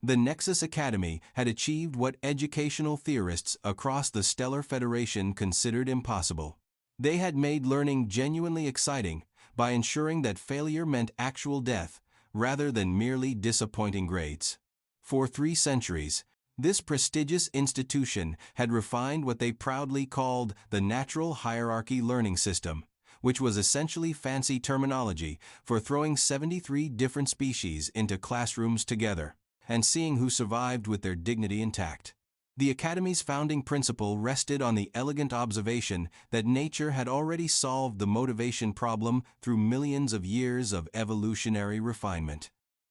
The Nexus Academy had achieved what educational theorists across the Stellar Federation considered impossible. They had made learning genuinely exciting by ensuring that failure meant actual death, rather than merely disappointing grades. For 3 centuries, this prestigious institution had refined what they proudly called the natural hierarchy learning system, which was essentially fancy terminology for throwing 73 different species into classrooms together and seeing who survived with their dignity intact. The Academy's founding principle rested on the elegant observation that nature had already solved the motivation problem through millions of years of evolutionary refinement.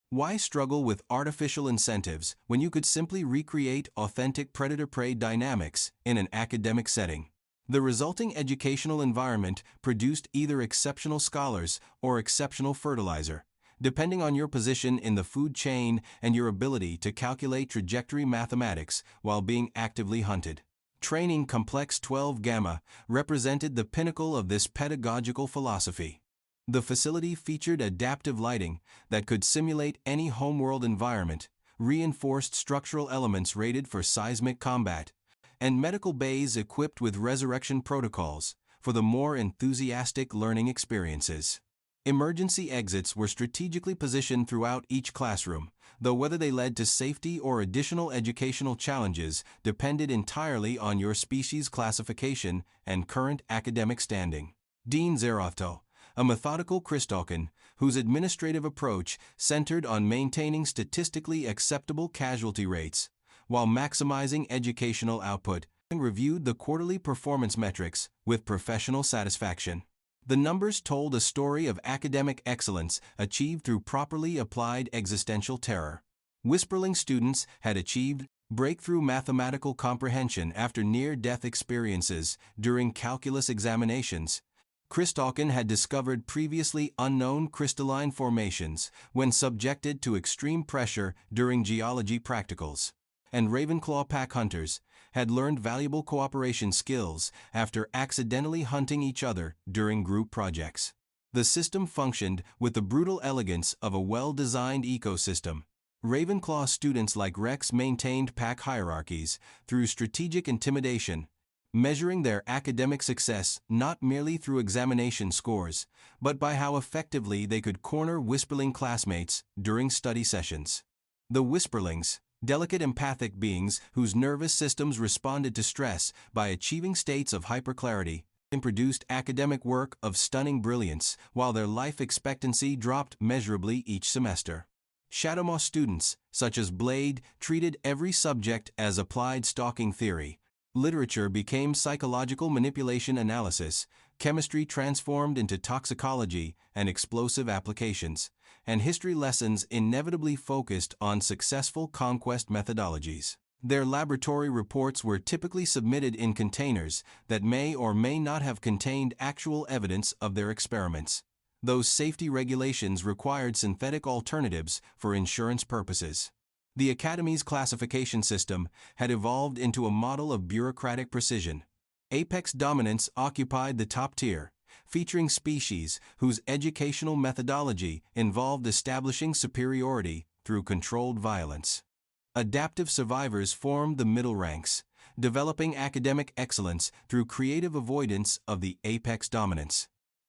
Why struggle with artificial incentives when you could simply recreate authentic predator-prey dynamics in an academic setting? The resulting educational environment produced either exceptional scholars or exceptional fertilizer, depending on your position in the food chain and your ability to calculate trajectory mathematics while being actively hunted. Training Complex 12 Gamma represented the pinnacle of this pedagogical philosophy. The facility featured adaptive lighting that could simulate any homeworld environment, reinforced structural elements rated for seismic combat, and medical bays equipped with resurrection protocols for the more enthusiastic learning experiences. Emergency exits were strategically positioned throughout each classroom, though whether they led to safety or additional educational challenges depended entirely on your species classification and current academic standing. Dean Zerothto, a methodical Christalkin whose administrative approach centered on maintaining statistically acceptable casualty rates while maximizing educational output, reviewed the quarterly performance metrics with professional satisfaction. The numbers told a story of academic excellence achieved through properly applied existential terror. Whisperling students had achieved breakthrough mathematical comprehension after near-death experiences during calculus examinations. Christalkin had discovered previously unknown crystalline formations when subjected to extreme pressure during geology practicals. And Ravenclaw pack hunters had learned valuable cooperation skills after accidentally hunting each other during group projects. The system functioned with the brutal elegance of a well-designed ecosystem. Ravenclaw students like Rex maintained pack hierarchies through strategic intimidation, measuring their academic success not merely through examination scores, but by how effectively they could corner Whisperling classmates during study sessions. The Whisperlings, delicate empathic beings whose nervous systems responded to stress by achieving states of hyperclarity, produced academic work of stunning brilliance while their life expectancy dropped measurably each semester. Shadowmoss students, such as Blade, treated every subject as applied stalking theory. Literature became psychological manipulation analysis, chemistry transformed into toxicology and explosive applications, and history lessons inevitably focused on successful conquest methodologies. Their laboratory reports were typically submitted in containers that may or may not have contained actual evidence of their experiments. Those safety regulations required synthetic alternatives for insurance purposes. The Academy's classification system had evolved into a model of bureaucratic precision. Apex dominance occupied the top tier, featuring species whose educational methodology involved establishing superiority through controlled violence. Adaptive survivors formed the middle ranks, developing academic excellence through creative avoidance of the apex dominance.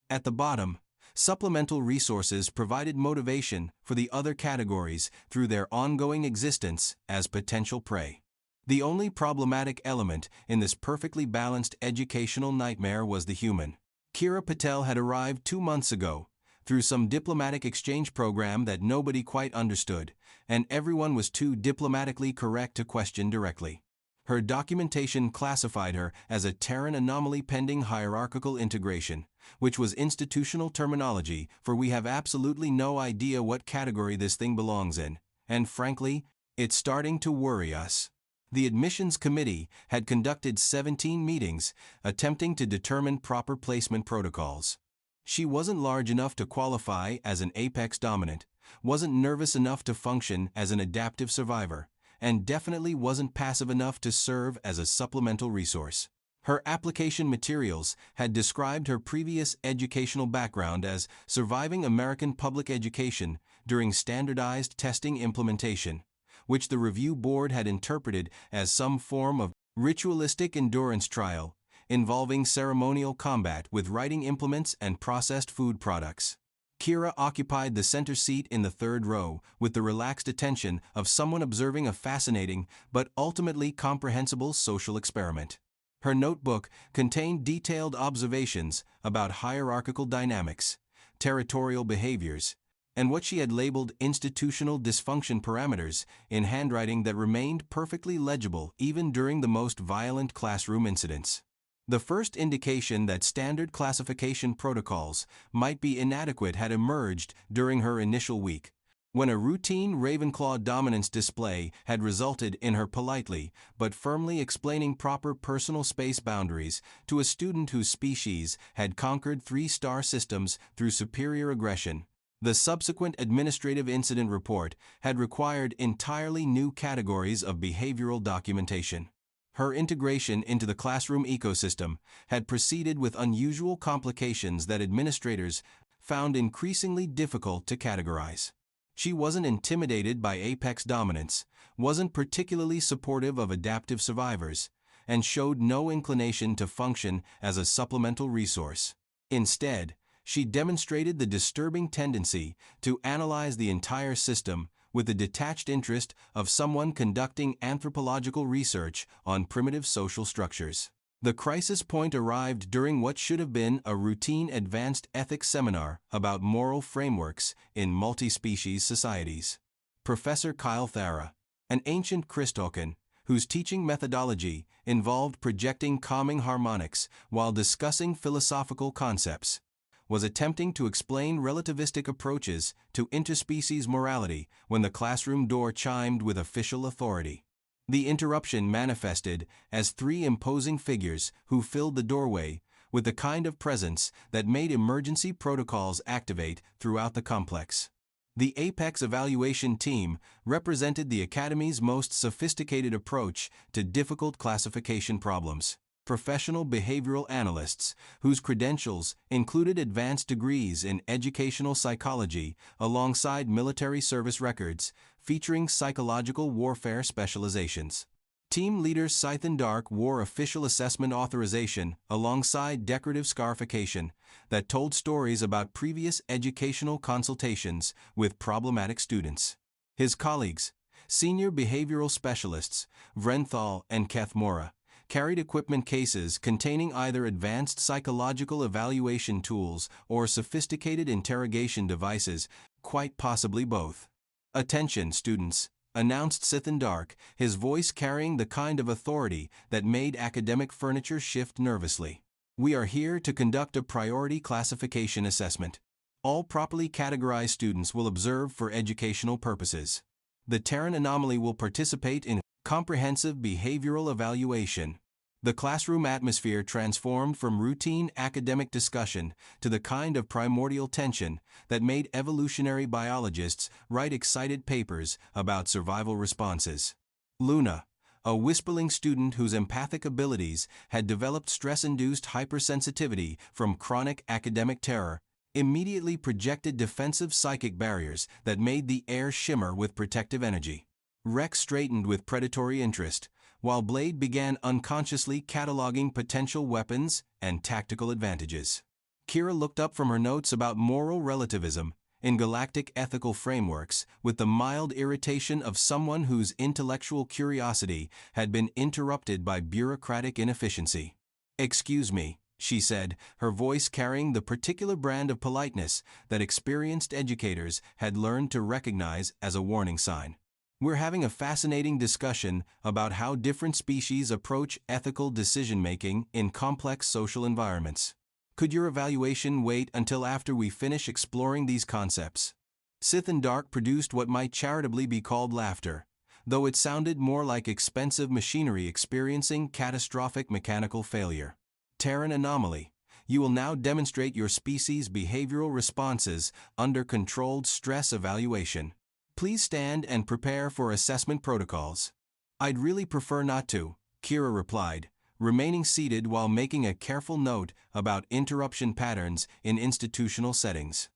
At the bottom, supplemental resources provided motivation for the other categories through their ongoing existence as potential prey. The only problematic element in this perfectly balanced educational nightmare was the human. Kira Patel had arrived 2 months ago, through some diplomatic exchange program that nobody quite understood, and everyone was too diplomatically correct to question directly. Her documentation classified her as a Terran anomaly pending hierarchical integration, which was institutional terminology for we have absolutely no idea what category this thing belongs in, and frankly, it's starting to worry us. The admissions committee had conducted 17 meetings, attempting to determine proper placement protocols. She wasn't large enough to qualify as an apex dominant, wasn't nervous enough to function as an adaptive survivor, and definitely wasn't passive enough to serve as a supplemental resource. Her application materials had described her previous educational background as surviving American public education during standardized testing implementation, which the review board had interpreted as some form of ritualistic endurance trial involving ceremonial combat with writing implements and processed food products. Kira occupied the center seat in the third row, with the relaxed attention of someone observing a fascinating but ultimately comprehensible social experiment. Her notebook contained detailed observations about hierarchical dynamics, territorial behaviors, and what she had labeled institutional dysfunction parameters in handwriting that remained perfectly legible even during the most violent classroom incidents. The first indication that standard classification protocols might be inadequate had emerged during her initial week, when a routine Ravenclaw dominance display had resulted in her politely but firmly explaining proper personal space boundaries to a student whose species had conquered 3-star systems through superior aggression. The subsequent administrative incident report had required entirely new categories of behavioral documentation. Her integration into the classroom ecosystem had proceeded with unusual complications that administrators found increasingly difficult to categorize. She wasn't intimidated by apex dominance, wasn't particularly supportive of adaptive survivors, and showed no inclination to function as a supplemental resource. Instead, she demonstrated the disturbing tendency to analyze the entire system with the detached interest of someone conducting anthropological research on primitive social structures. The crisis point arrived during what should have been a routine advanced ethics seminar about moral frameworks in multi-species societies. Professor Kyle Thara, an ancient Christokan, whose teaching methodology involved projecting calming harmonics while discussing philosophical concepts, was attempting to explain relativistic approaches to interspecies morality when the classroom door chimed with official authority. The interruption manifested as 3 imposing figures who filled the doorway with the kind of presence that made emergency protocols activate throughout the complex. The Apex Evaluation Team represented the Academy's most sophisticated approach to difficult classification problems. Professional behavioral analysts, whose credentials included advanced degrees in educational psychology alongside military service records, featuring psychological warfare specializations. Team leader Scythen Dark wore official assessment authorization alongside decorative scarification that told stories about previous educational consultations with problematic students. His colleagues, senior behavioral specialists, Vrenthal and Kethmora, carried equipment cases containing either advanced psychological evaluation tools or sophisticated interrogation devices, quite possibly both. "Attention, students," announced Scythen Dark, his voice carrying the kind of authority that made academic furniture shift nervously. "We are here to conduct a priority classification assessment. All properly categorized students will observe for educational purposes. The Terran anomaly will participate in comprehensive behavioral evaluation." The classroom atmosphere transformed from routine academic discussion to the kind of primordial tension that made evolutionary biologists write excited papers about survival responses. Luna, a whisperling student whose empathic abilities had developed stress-induced hypersensitivity from chronic academic terror, immediately projected defensive psychic barriers that made the air shimmer with protective energy. Rex straightened with predatory interest, while Blade began unconsciously cataloging potential weapons and tactical advantages. Kira looked up from her notes about moral relativism in galactic ethical frameworks with the mild irritation of someone whose intellectual curiosity had been interrupted by bureaucratic inefficiency. "Excuse me," she said, her voice carrying the particular brand of politeness that experienced educators had learned to recognize as a warning sign. "We're having a fascinating discussion about how different species approach ethical decision-making in complex social environments. Could your evaluation wait until after we finish exploring these concepts?" Scythen Dark produced what might charitably be called laughter, though it sounded more like expensive machinery experiencing catastrophic mechanical failure. "Terran anomaly. You will now demonstrate your species' behavioral responses under controlled stress evaluation. Please stand and prepare for assessment protocols." "I'd really prefer not to," Kira replied, remaining seated while making a careful note about interruption patterns in institutional settings.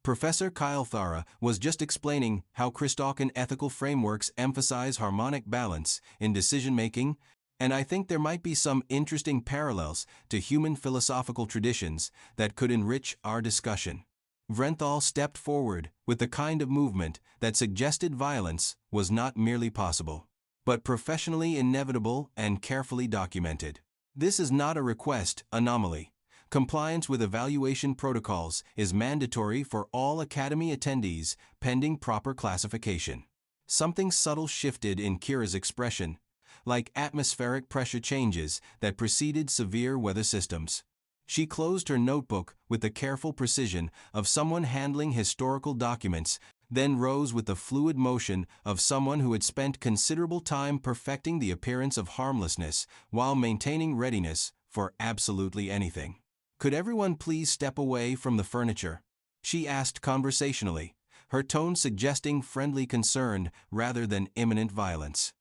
Professor Kyle Thara was just explaining how Christokan ethical frameworks emphasize harmonic balance in decision-making, and I think there might be some interesting parallels to human philosophical traditions that could enrich our discussion. Vrenthal stepped forward with the kind of movement that suggested violence was not merely possible, but professionally inevitable and carefully documented. This is not a request anomaly. Compliance with evaluation protocols is mandatory for all Academy attendees pending proper classification. Something subtle shifted in Kira's expression, like atmospheric pressure changes that preceded severe weather systems. She closed her notebook with the careful precision of someone handling historical documents, then rose with the fluid motion of someone who had spent considerable time perfecting the appearance of harmlessness while maintaining readiness for absolutely anything. "Could everyone please step away from the furniture?" she asked conversationally, her tone suggesting friendly concern rather than imminent violence.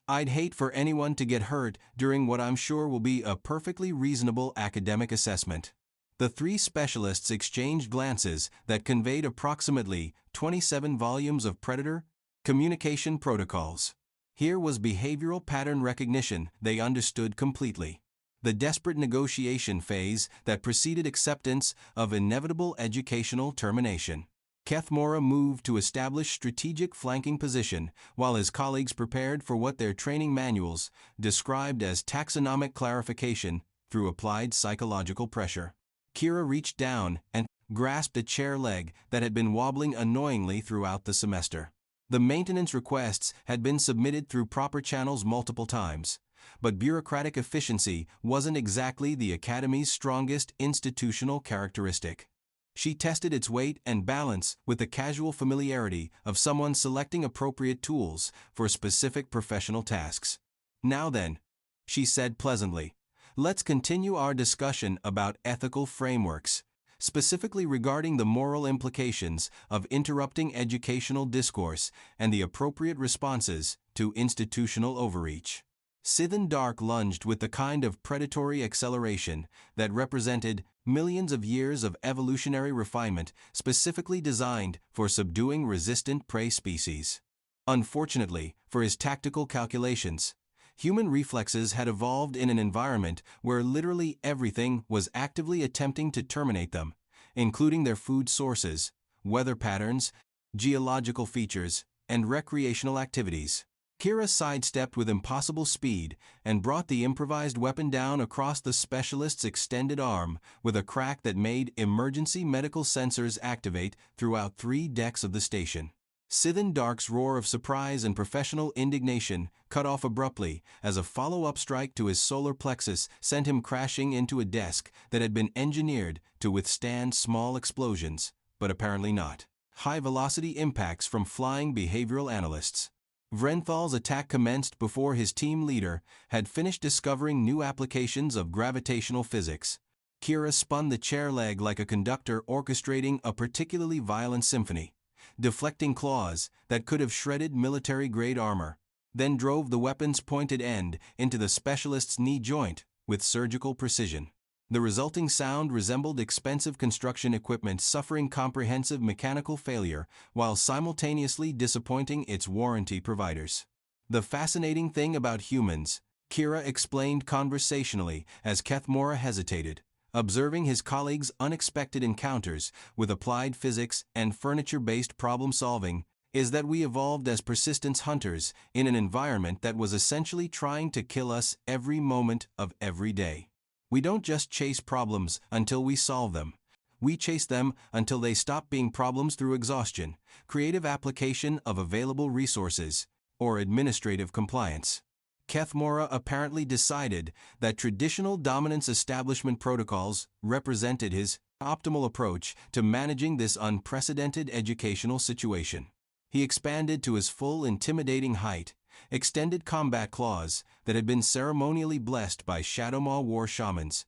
"I'd hate for anyone to get hurt during what I'm sure will be a perfectly reasonable academic assessment." The three specialists exchanged glances that conveyed approximately 27 volumes of predator communication protocols. Here was behavioral pattern recognition they understood completely. The desperate negotiation phase that preceded acceptance of inevitable educational termination. Kethmora moved to establish strategic flanking position while his colleagues prepared for what their training manuals described as taxonomic clarification through applied psychological pressure. Kira reached down and grasped a chair leg that had been wobbling annoyingly throughout the semester. The maintenance requests had been submitted through proper channels multiple times, but bureaucratic efficiency wasn't exactly the Academy's strongest institutional characteristic. She tested its weight and balance with the casual familiarity of someone selecting appropriate tools for specific professional tasks. "Now then," she said pleasantly, "let's continue our discussion about ethical frameworks, specifically regarding the moral implications of interrupting educational discourse and the appropriate responses to institutional overreach." Scythian Dark lunged with the kind of predatory acceleration that represented millions of years of evolutionary refinement specifically designed for subduing resistant prey species. Unfortunately, for his tactical calculations, human reflexes had evolved in an environment where literally everything was actively attempting to terminate them, including their food sources, weather patterns, geological features, and recreational activities. Kira sidestepped with impossible speed and brought the improvised weapon down across the specialist's extended arm with a crack that made emergency medical sensors activate throughout 3 decks of the station. Scythian Dark's roar of surprise and professional indignation cut off abruptly as a follow-up strike to his solar plexus sent him crashing into a desk that had been engineered to withstand small explosions, but apparently not high-velocity impacts from flying behavioral analysts. Vrenthal's attack commenced before his team leader had finished discovering new applications of gravitational physics. Kira spun the chair leg like a conductor orchestrating a particularly violent symphony, deflecting claws that could have shredded military-grade armor, then drove the weapon's pointed end into the specialist's knee joint with surgical precision. The resulting sound resembled expensive construction equipment suffering comprehensive mechanical failure while simultaneously disappointing its warranty providers. "The fascinating thing about humans," Kira explained conversationally as Kethmora hesitated, observing his colleagues' unexpected encounters with applied physics and furniture-based problem-solving, "is that we evolved as persistence hunters in an environment that was essentially trying to kill us every moment of every day. We don't just chase problems until we solve them. We chase them until they stop being problems through exhaustion, creative application of available resources, or administrative compliance." Kethmora apparently decided that traditional dominance establishment protocols represented his optimal approach to managing this unprecedented educational situation. He expanded to his full intimidating height, extended combat claws that had been ceremonially blessed by Shadowmaw war shamans,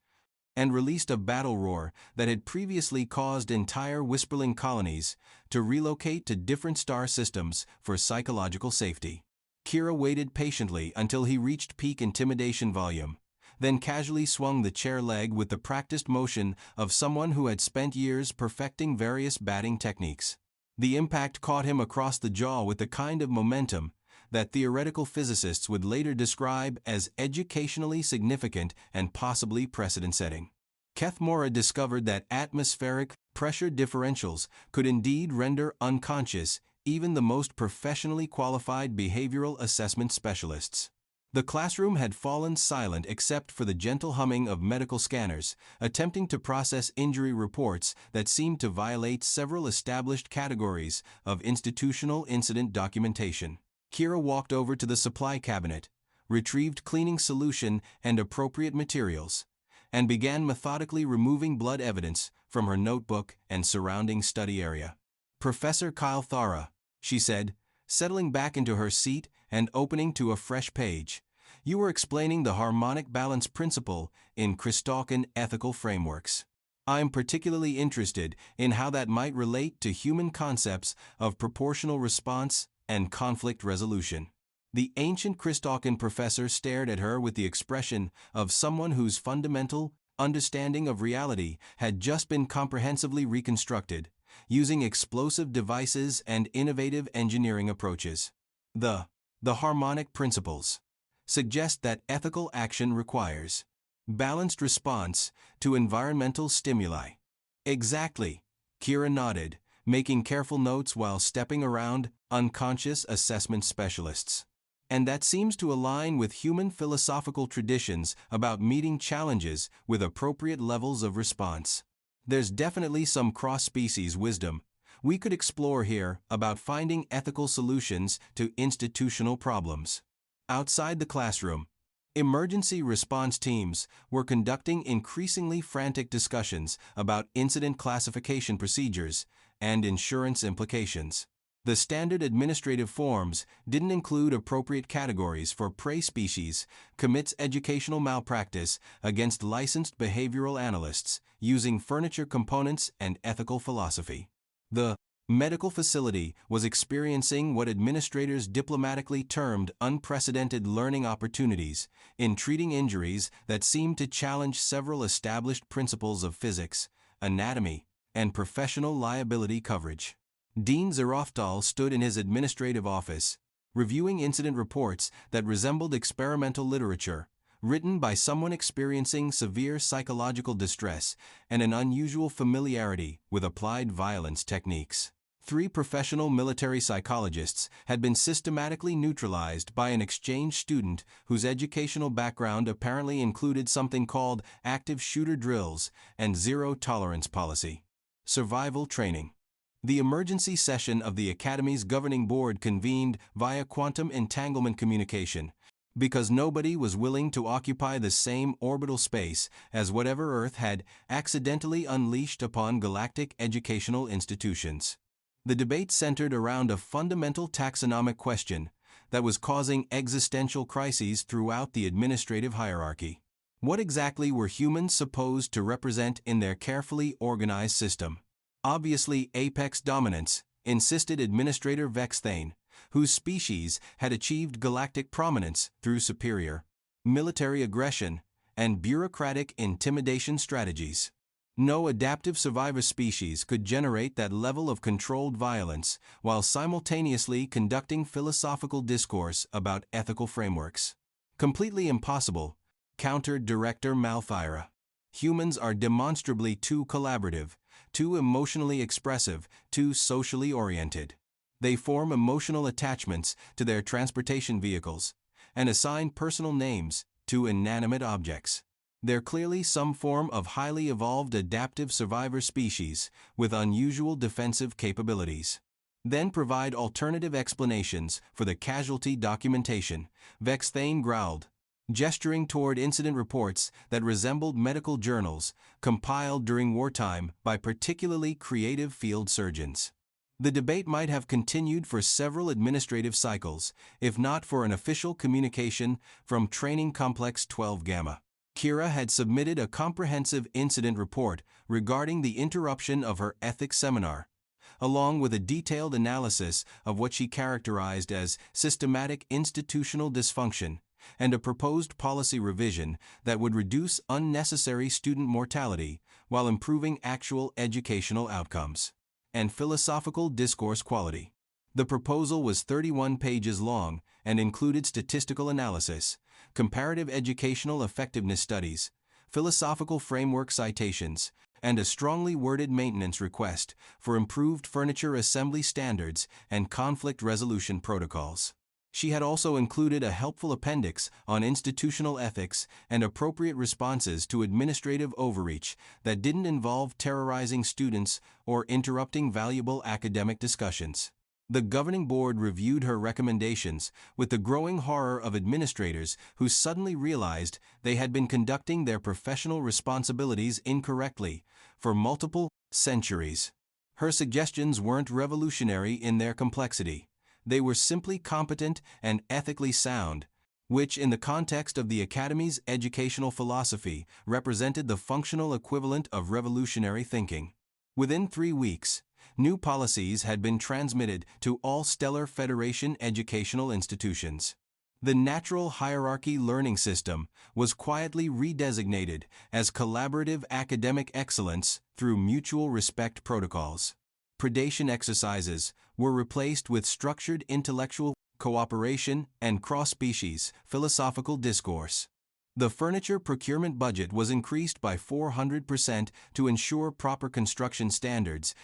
and released a battle roar that had previously caused entire Whisperling colonies to relocate to different star systems for psychological safety. Kira waited patiently until he reached peak intimidation volume, then casually swung the chair leg with the practiced motion of someone who had spent years perfecting various batting techniques. The impact caught him across the jaw with the kind of momentum that theoretical physicists would later describe as educationally significant and possibly precedent-setting. Kethmora discovered that atmospheric pressure differentials could indeed render unconscious even the most professionally qualified behavioral assessment specialists. The classroom had fallen silent except for the gentle humming of medical scanners, attempting to process injury reports that seemed to violate several established categories of institutional incident documentation. Kira walked over to the supply cabinet, retrieved cleaning solution and appropriate materials, and began methodically removing blood evidence from her notebook and surrounding study area. "Professor Kyle Thara," she said, settling back into her seat and opening to a fresh page, "you were explaining the harmonic balance principle in Christokan ethical frameworks. I am particularly interested in how that might relate to human concepts of proportional response and conflict resolution." The ancient Christokan professor stared at her with the expression of someone whose fundamental understanding of reality had just been comprehensively reconstructed, using explosive devices and innovative engineering approaches. The harmonic principles suggest that ethical action requires balanced response to environmental stimuli. Exactly, Kira nodded, making careful notes while stepping around unconscious assessment specialists. And that seems to align with human philosophical traditions about meeting challenges with appropriate levels of response. There's definitely some cross-species wisdom we could explore here about finding ethical solutions to institutional problems. Outside the classroom, emergency response teams were conducting increasingly frantic discussions about incident classification procedures and insurance implications. The standard administrative forms didn't include appropriate categories for prey species, commits educational malpractice against licensed behavioral analysts using furniture components and ethical philosophy. The medical facility was experiencing what administrators diplomatically termed unprecedented learning opportunities in treating injuries that seemed to challenge several established principles of physics, anatomy, and professional liability coverage. Dean Zeroftal stood in his administrative office, reviewing incident reports that resembled experimental literature, written by someone experiencing severe psychological distress and an unusual familiarity with applied violence techniques. 3 professional military psychologists had been systematically neutralized by an exchange student whose educational background apparently included something called active shooter drills and zero-tolerance policy. Survival training. The emergency session of the Academy's governing board convened via quantum entanglement communication, because nobody was willing to occupy the same orbital space as whatever Earth had accidentally unleashed upon galactic educational institutions. The debate centered around a fundamental taxonomic question that was causing existential crises throughout the administrative hierarchy. What exactly were humans supposed to represent in their carefully organized system? Obviously apex dominance, insisted Administrator Vexthane, whose species had achieved galactic prominence through superior military aggression and bureaucratic intimidation strategies. No adaptive survivor species could generate that level of controlled violence while simultaneously conducting philosophical discourse about ethical frameworks. Completely impossible, countered Director Malthyra. Humans are demonstrably too collaborative, too emotionally expressive, too socially oriented. They form emotional attachments to their transportation vehicles and assign personal names to inanimate objects. They're clearly some form of highly evolved adaptive survivor species with unusual defensive capabilities. Then provide alternative explanations for the casualty documentation, Vexthane growled, gesturing toward incident reports that resembled medical journals compiled during wartime by particularly creative field surgeons. The debate might have continued for several administrative cycles, if not for an official communication from Training Complex 12 Gamma. Kira had submitted a comprehensive incident report regarding the interruption of her ethics seminar, along with a detailed analysis of what she characterized as systematic institutional dysfunction and a proposed policy revision that would reduce unnecessary student mortality while improving actual educational outcomes and philosophical discourse quality. The proposal was 31 pages long and included statistical analysis, comparative educational effectiveness studies, philosophical framework citations, and a strongly worded maintenance request for improved furniture assembly standards and conflict resolution protocols. She had also included a helpful appendix on institutional ethics and appropriate responses to administrative overreach that didn't involve terrorizing students or interrupting valuable academic discussions. The governing board reviewed her recommendations with the growing horror of administrators who suddenly realized they had been conducting their professional responsibilities incorrectly for multiple centuries. Her suggestions weren't revolutionary in their complexity. They were simply competent and ethically sound, which in the context of the Academy's educational philosophy represented the functional equivalent of revolutionary thinking. Within 3 weeks, new policies had been transmitted to all Stellar Federation educational institutions. The natural hierarchy learning system was quietly redesignated as collaborative academic excellence through mutual respect protocols. Predation exercises were replaced with structured intellectual cooperation and cross-species philosophical discourse. The furniture procurement budget was increased by 400% to ensure proper construction standards,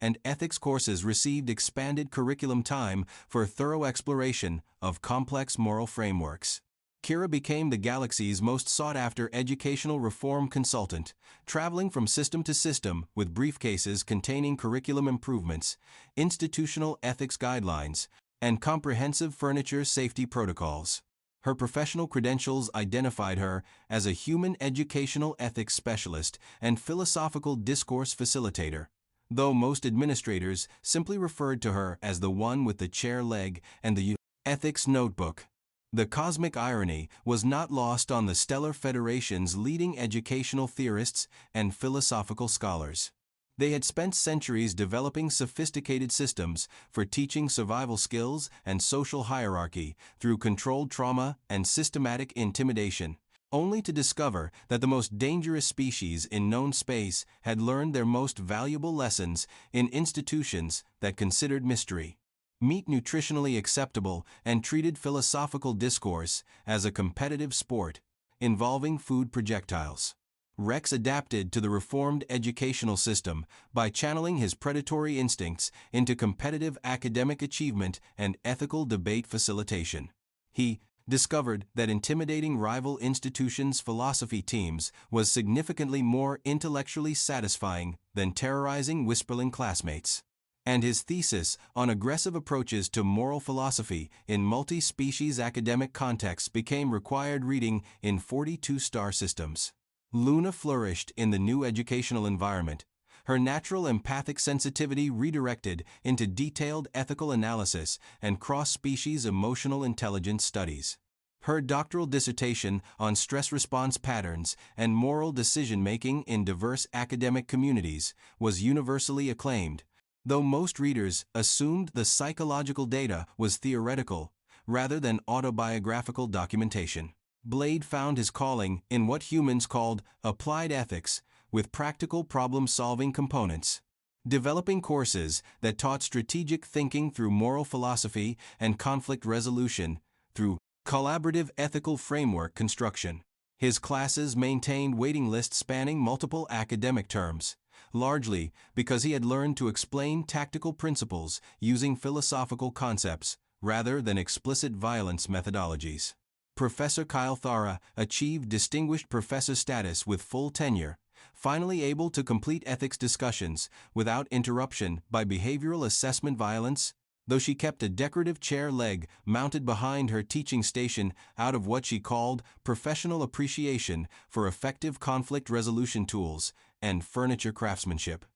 and ethics courses received expanded curriculum time for thorough exploration of complex moral frameworks. Kira became the galaxy's most sought-after educational reform consultant, traveling from system to system with briefcases containing curriculum improvements, institutional ethics guidelines, and comprehensive furniture safety protocols. Her professional credentials identified her as a human educational ethics specialist and philosophical discourse facilitator, though most administrators simply referred to her as the one with the chair leg and the ethics notebook. The cosmic irony was not lost on the Stellar Federation's leading educational theorists and philosophical scholars. They had spent centuries developing sophisticated systems for teaching survival skills and social hierarchy through controlled trauma and systematic intimidation, only to discover that the most dangerous species in known space had learned their most valuable lessons in institutions that considered mystery, meat nutritionally acceptable, and treated philosophical discourse as a competitive sport involving food projectiles. Rex adapted to the reformed educational system by channeling his predatory instincts into competitive academic achievement and ethical debate facilitation. He discovered that intimidating rival institutions' philosophy teams was significantly more intellectually satisfying than terrorizing whisperling classmates. And his thesis on aggressive approaches to moral philosophy in multi-species academic contexts became required reading in 42 star systems. Luna flourished in the new educational environment, her natural empathic sensitivity redirected into detailed ethical analysis and cross-species emotional intelligence studies. Her doctoral dissertation on stress response patterns and moral decision-making in diverse academic communities was universally acclaimed, though most readers assumed the psychological data was theoretical rather than autobiographical documentation. Blade found his calling in what humans called applied ethics, with practical problem-solving components. Developing courses that taught strategic thinking through moral philosophy and conflict resolution through collaborative ethical framework construction. His classes maintained waiting lists spanning multiple academic terms, largely because he had learned to explain tactical principles using philosophical concepts rather than explicit violence methodologies. Professor Kyle Thara achieved distinguished professor status with full tenure, finally able to complete ethics discussions without interruption by behavioral assessment violence, though she kept a decorative chair leg mounted behind her teaching station out of what she called professional appreciation for effective conflict resolution tools and furniture craftsmanship.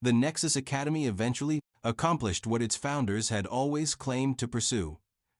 The Nexus Academy eventually accomplished what its founders had always claimed to pursue: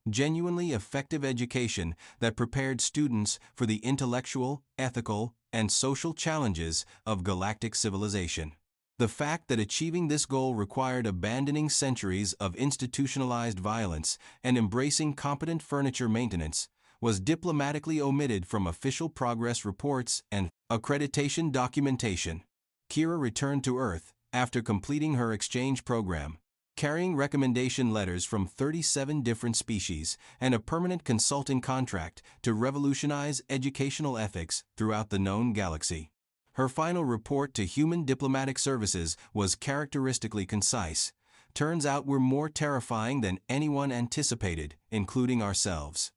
genuinely effective education that prepared students for the intellectual, ethical, and social challenges of galactic civilization. The fact that achieving this goal required abandoning centuries of institutionalized violence and embracing competent furniture maintenance was diplomatically omitted from official progress reports and accreditation documentation. Kira returned to Earth after completing her exchange program, carrying recommendation letters from 37 different species and a permanent consulting contract to revolutionize educational ethics throughout the known galaxy. Her final report to Human Diplomatic Services was characteristically concise. Turns out we're more terrifying than anyone anticipated, including ourselves.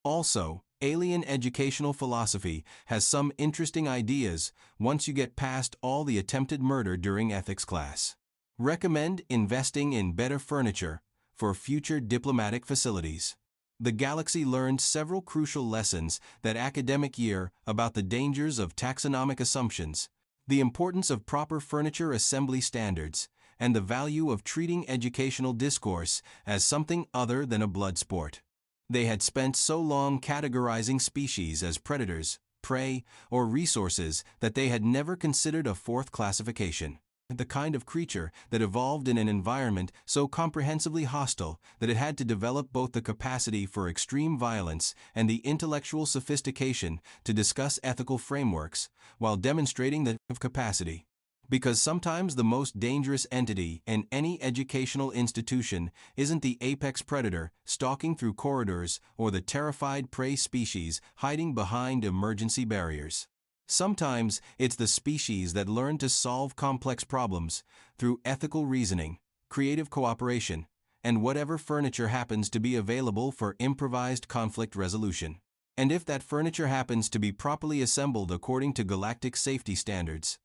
Also, alien educational philosophy has some interesting ideas once you get past all the attempted murder during ethics class. Recommend investing in better furniture for future diplomatic facilities. The galaxy learned several crucial lessons that academic year about the dangers of taxonomic assumptions, the importance of proper furniture assembly standards, and the value of treating educational discourse as something other than a blood sport. They had spent so long categorizing species as predators, prey, or resources that they had never considered a fourth classification. The kind of creature that evolved in an environment so comprehensively hostile that it had to develop both the capacity for extreme violence and the intellectual sophistication to discuss ethical frameworks, while demonstrating that capacity. Because sometimes the most dangerous entity in any educational institution isn't the apex predator stalking through corridors or the terrified prey species hiding behind emergency barriers. Sometimes it's the species that learn to solve complex problems through ethical reasoning, creative cooperation, and whatever furniture happens to be available for improvised conflict resolution. And if that furniture happens to be properly assembled according to galactic safety standards,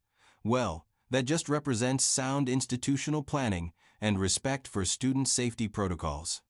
well, that just represents sound institutional planning and respect for student safety protocols.